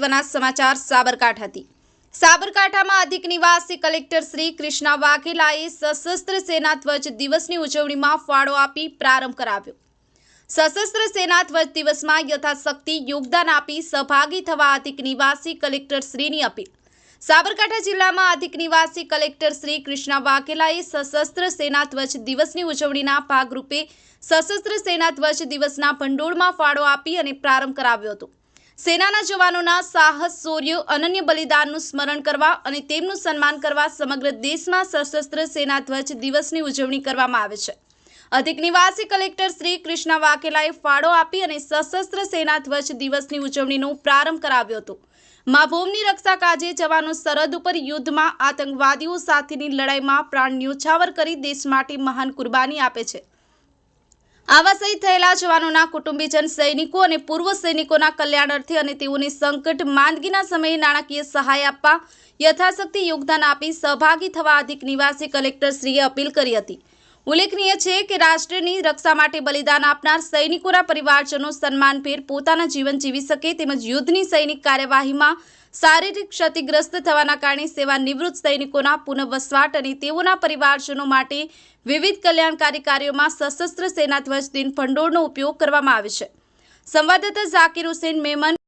મહત્વના સમાચાર સાબરકાંઠાથી। સાબરકાંઠામાં અધિક નિવાસી કલેક્ટર શ્રી કૃષ્ણા વાઘેલાએ સશસ્ત્ર સેના ધ્વજ દિવસની ઉજવણીમાં ફાળો આપી પ્રારંભ કરાવ્યો। સશસ્ત્ર સેના ધ્વજ દિવસમાં યથાશક્તિ યોગદાન આપી સહભાગી થવા અધિક નિવાસી કલેક્ટર શ્રીની અપીલ। સાબરકાંઠા જિલ્લામાં અધિક નિવાસી કલેક્ટર શ્રી કૃષ્ણા વાઘેલાએ સશસ્ત્ર સેના ધ્વજ દિવસની ઉજવણીના ભાગરૂપે સશસ્ત્ર સેના ધ્વજ દિવસના ભંડોળમાં ફાળો આપી અને પ્રારંભ કરાવ્યો હતો। સેનાના જવાનોના સાહસ, શૌર્ય, અનન્ય બલિદાનનું સ્મરણ કરવા અને તેમનું સન્માન કરવા સમગ્ર દેશમાં સશસ્ત્ર સેના ધ્વજ દિવસની ઉજવણી કરવામાં આવે છે। અધિક નિવાસી કલેક્ટર શ્રી કૃષ્ણા વાઘેલાએ ફાળો આપી અને સશસ્ત્ર સેના ધ્વજ દિવસની ઉજવણીનો પ્રારંભ કરાવ્યો હતો। મા ભૂમિની રક્ષા કાજે જવાનો સરહદ ઉપર યુદ્ધમાં આતંકવાદીઓ સાથેની લડાઈમાં પ્રાણ ન્યોછાવર કરી દેશ માટે મહાન કુરબાની આપે છે। આવા શહીદ થયેલા જવાનોના કુટુંબીજન, સૈનિકો અને પૂર્વ સૈનિકોના કલ્યાણ અર્થે અને તેઓને સંકટ માંદગીના સમયે નાણાકીય સહાય આપવા યથાશક્તિ યોગદાન આપી સહભાગી થવા અધિક નિવાસી કલેક્ટરશ્રીએ અપીલ કરી હતી। ઉલ્લેખનીય છે કે રાષ્ટ્રની રક્ષા માટે બલિદાન આપનાર સૈનિકોના પરિવારજનો સન્માનભેર પોતાના જીવન જીવી શકે તેમજ યુદ્ધની સૈનિક કાર્યવાહીમાં શારીરિક ક્ષતિગ્રસ્ત થવાના કારણે સેવાનિવૃત્ત સૈનિકોના પુનઃવસવાટ અને તેઓના પરિવારજનો માટે વિવિધ કલ્યાણકારી કાર્યોમાં સશસ્ત્ર સેના ધ્વજ દિન ભંડોળનો ઉપયોગ કરવામાં આવે છે। સંવાદદાતા ઝાકીર હુસૈન મેમન।